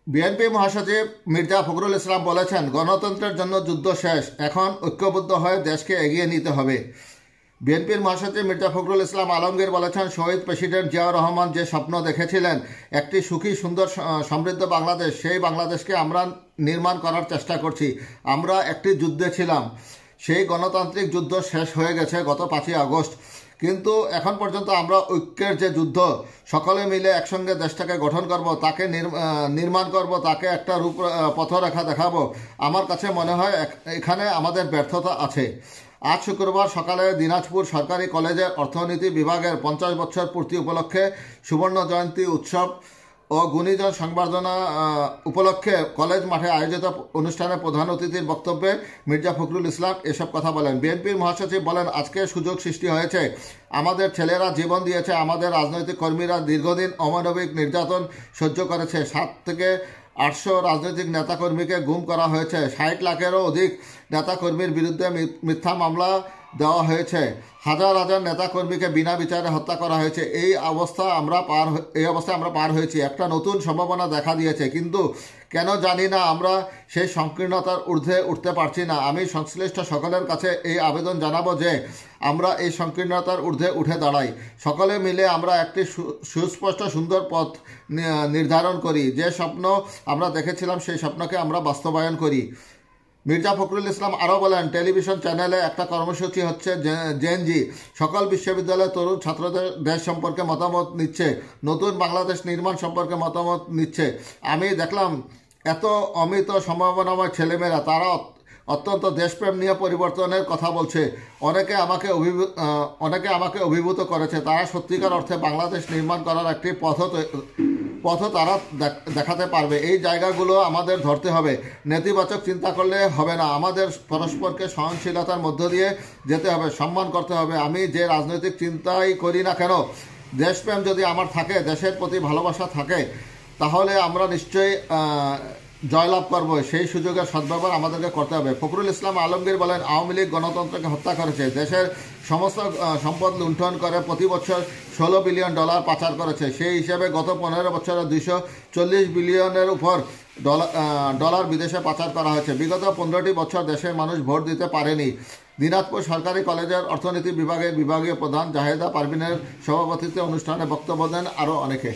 BNP মহাসচিব মির্জা ফখরুল ইসলাম বলেছেন, গণতন্ত্রের জন্য যুদ্ধ শেষ, এখন ঐক্যবদ্ধ হয়ে দেশকে এগিয়ে নিতে হবে। বিএনপির মহাসচিব মির্জা ফখরুল ইসলাম আলমগীর বলেছেন, শহীদ প্রেসিডেন্ট জিয়াউর রহমান যে স্বপ্ন দেখেছিলেন একটি সুখী, সুন্দর, সমৃদ্ধ বাংলাদেশ, সেই বাংলাদেশকে আমরা নির্মাণ করার চেষ্টা করছি। আমরা একটি যুদ্ধে ছিলাম, সেই গণতান্ত্রিক যুদ্ধ শেষ হয়ে গেছে গত 5ই আগস্ট। কিন্তু এখন পর্যন্ত আমরা ঐক্যের যে যুদ্ধ, সকলে মিলে একসঙ্গে দেশটাকে গঠন করব, তাকে নির্মাণ করব, তাকে একটা পথরেখা দেখাবো, আমার কাছে মনে হয় এখানে আমাদের ব্যর্থতা আছে। আজ শুক্রবার সকালে দিনাজপুর সরকারি কলেজের অর্থনীতি বিভাগের 50 বছর পূর্তি উপলক্ষে সুবর্ণ জয়ন্তী উৎসব ও গুণীজন সংবর্ধনা উপলক্ষে কলেজ মাঠে আয়োজিত অনুষ্ঠানে প্রধান অতিথির বক্তব্যে মির্জা ফখরুল ইসলাম এসব কথা বলেন। বিএনপির মহাসচিব বলেন, আজকে সুযোগ সৃষ্টি হয়েছে, আমাদের ছেলেরা জীবন দিয়েছে, আমাদের রাজনৈতিক কর্মীরা দীর্ঘদিন অমানবিক নির্যাতন সহ্য করেছে। 7 থেকে 800 রাজনৈতিক নেতাকর্মীকে গুম করা হয়েছে, 60 লাখেরও অধিক নেতাকর্মীর বিরুদ্ধে মিথ্যা মামলা দেওয়া হয়েছে, হাজার হাজার নেতাকর্মীকে বিনা বিচারে হত্যা করা হয়েছে। এই অবস্থায় আমরা পার হয়েছি, একটা নতুন সম্ভাবনা দেখা দিয়েছে, কিন্তু কেন জানি না আমরা সেই সংকীর্ণতার ঊর্ধ্বে উঠতে পারছি না। আমি সংশ্লিষ্ট সকলের কাছে এই আবেদন জানাবো যে আমরা এই সংকীর্ণতার ঊর্ধ্বে উঠে দাঁড়াই, সকলে মিলে আমরা একটি সুস্পষ্ট সুন্দর পথ নির্ধারণ করি, যে স্বপ্ন আমরা দেখেছিলাম সেই স্বপ্নকে আমরা বাস্তবায়ন করি। মির্জা ফখরুল ইসলাম আরও বলেন, টেলিভিশন চ্যানেলে একটা কর্মসূচি হচ্ছে জেএনজি, সকল বিশ্ববিদ্যালয়ের তরুণ ছাত্রদের দেশ সম্পর্কে মতামত নিচ্ছে, নতুন বাংলাদেশ নির্মাণ সম্পর্কে মতামত নিচ্ছে। আমি দেখলাম এত অমিত সম্ভাবনাময় ছেলেমেয়েরা, তারা অত্যন্ত দেশপ্রেম নিয়ে পরিবর্তনের কথা বলছে। অনেকে আমাকে অভিভূত করেছে, তারা সত্যিকার অর্থে বাংলাদেশ নির্মাণ করার একটি পথ তারা দেখাতে পারবে। এই জায়গাগুলো আমাদের ধরতে হবে, নেতিবাচক চিন্তা করলে হবে না, আমাদের পরস্পরকে সহনশীলতার মধ্য দিয়ে যেতে হবে, সম্মান করতে হবে। আমি যে রাজনৈতিক চিন্তাই করি না কেন, দেশপ্রেম যদি আমার থাকে, দেশের প্রতি ভালোবাসা থাকে, তাহলে আমরা নিশ্চয়ই জয়লাভ করব। সেই সুযোগের সদ্ব্যবহার আমাদেরকে করতে হবে। ফখরুল ইসলাম আলমগীর বলেন, আওয়ামী লীগ গণতন্ত্রকে হত্যা করেছে, দেশের সমস্ত সম্পদ লুণ্ঠন করে প্রতি বছর $16 বিলিয়ন পাচার করেছে। সেই হিসেবে গত 15 বছরে $240 বিলিয়নের উপর ডলার বিদেশে পাচার করা হয়েছে। বিগত 15টি বছর দেশের মানুষ ভোট দিতে পারেনি। দিনাজপুর সরকারি কলেজের অর্থনীতি বিভাগের বিভাগীয় প্রধান জাহেদা পারভিনের সভাপতিত্বে অনুষ্ঠানে বক্তব্য দেন আরও অনেকে।